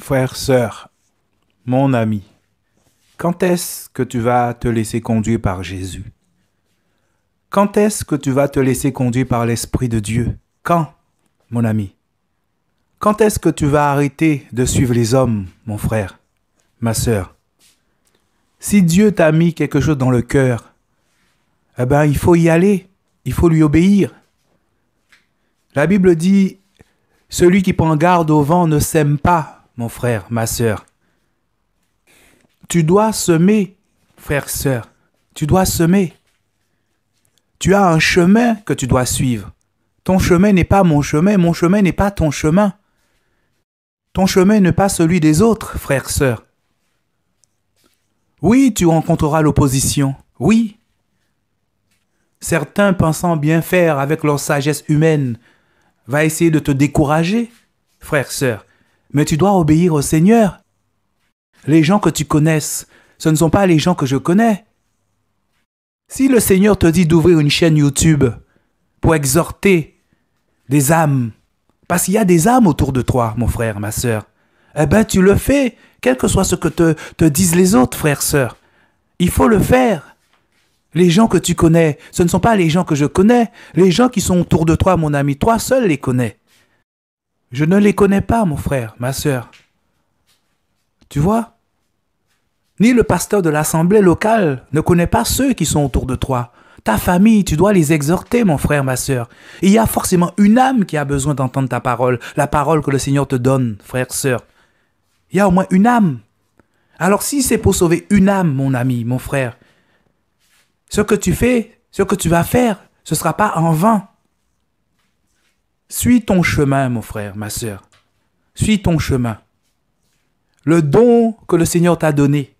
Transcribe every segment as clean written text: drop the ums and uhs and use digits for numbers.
Frère, sœur, mon ami, quand est-ce que tu vas te laisser conduire par Jésus? Quand est-ce que tu vas te laisser conduire par l'Esprit de Dieu? Quand, mon ami? Quand est-ce que tu vas arrêter de suivre les hommes, mon frère, ma sœur? Si Dieu t'a mis quelque chose dans le cœur, eh bien, il faut y aller, il faut lui obéir. La Bible dit, celui qui prend garde au vent ne sème pas, mon frère, ma sœur. Tu dois semer, frère, sœur, tu dois semer. Tu as un chemin que tu dois suivre. Ton chemin n'est pas mon chemin n'est pas ton chemin. Ton chemin n'est pas celui des autres, frère, sœur. Oui, tu rencontreras l'opposition, oui. Certains pensant bien faire avec leur sagesse humaine va essayer de te décourager, frère, sœur. Mais tu dois obéir au Seigneur. Les gens que tu connaisses, ce ne sont pas les gens que je connais. Si le Seigneur te dit d'ouvrir une chaîne YouTube pour exhorter des âmes, parce qu'il y a des âmes autour de toi, mon frère, ma sœur, eh bien tu le fais, quel que soit ce que te disent les autres, frères, sœurs. Il faut le faire. Les gens que tu connais, ce ne sont pas les gens que je connais. Les gens qui sont autour de toi, mon ami, toi seul les connais. Je ne les connais pas, mon frère, ma sœur. Tu vois? Ni le pasteur de l'assemblée locale ne connaît pas ceux qui sont autour de toi. Ta famille, tu dois les exhorter, mon frère, ma sœur. Il y a forcément une âme qui a besoin d'entendre ta parole, la parole que le Seigneur te donne, frère, sœur. Il y a au moins une âme. Alors si c'est pour sauver une âme, mon ami, mon frère, ce que tu fais, ce que tu vas faire, ce ne sera pas en vain. Suis ton chemin, mon frère, ma sœur. Suis ton chemin. Le don que le Seigneur t'a donné.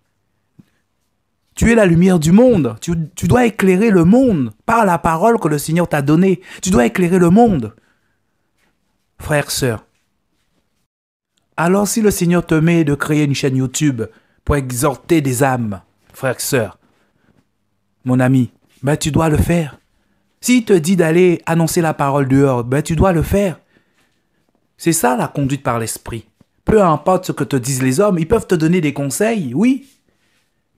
Tu es la lumière du monde. Tu dois éclairer le monde par la parole que le Seigneur t'a donnée. Tu dois éclairer le monde. Frère, sœur. Alors si le Seigneur te met de créer une chaîne YouTube pour exhorter des âmes, frère, sœur, mon ami, ben tu dois le faire. S'il te dit d'aller annoncer la parole dehors, ben tu dois le faire. C'est ça la conduite par l'esprit. Peu importe ce que te disent les hommes, ils peuvent te donner des conseils, oui.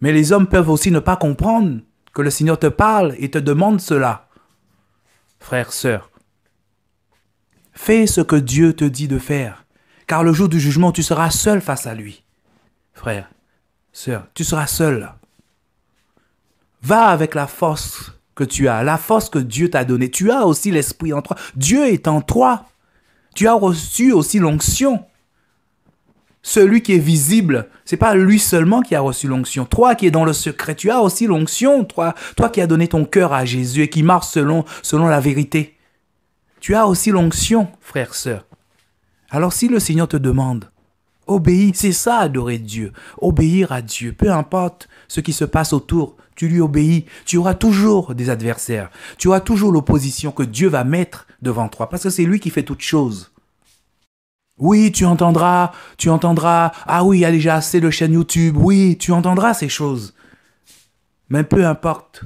Mais les hommes peuvent aussi ne pas comprendre que le Seigneur te parle et te demande cela. Frère, sœur, fais ce que Dieu te dit de faire, car le jour du jugement, tu seras seul face à lui. Frère, sœur, tu seras seul. Va avec la force que tu as, la force que Dieu t'a donnée. Tu as aussi l'Esprit en toi. Dieu est en toi. Tu as reçu aussi l'onction. Celui qui est visible, ce n'est pas lui seulement qui a reçu l'onction. Toi qui es dans le secret, tu as aussi l'onction. Toi qui as donné ton cœur à Jésus et qui marche selon la vérité. Tu as aussi l'onction, frère, sœur. Alors si le Seigneur te demande, obéis, c'est ça adorer Dieu. Obéir à Dieu, peu importe ce qui se passe autour, tu lui obéis. Tu auras toujours des adversaires. Tu auras toujours l'opposition que Dieu va mettre devant toi parce que c'est lui qui fait toutes choses. Oui, tu entendras, ah oui, il y a déjà assez de chaînes YouTube, oui, tu entendras ces choses. Mais peu importe.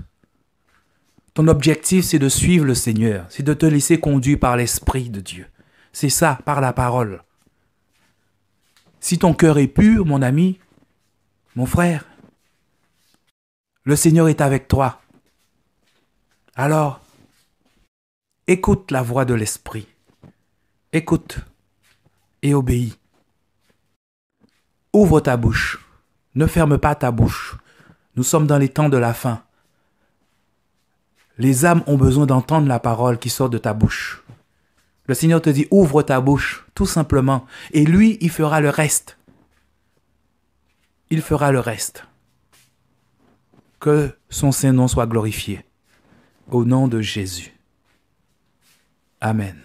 Ton objectif, c'est de suivre le Seigneur, c'est de te laisser conduire par l'Esprit de Dieu. C'est ça, par la parole. Si ton cœur est pur, mon ami, mon frère, le Seigneur est avec toi. Alors, écoute la voix de l'Esprit. Écoute et obéis. Ouvre ta bouche. Ne ferme pas ta bouche. Nous sommes dans les temps de la fin. Les âmes ont besoin d'entendre la parole qui sort de ta bouche. Le Seigneur te dit, ouvre ta bouche, tout simplement. Et lui, il fera le reste. Il fera le reste. Que son Saint-Nom soit glorifié. Au nom de Jésus. Amen.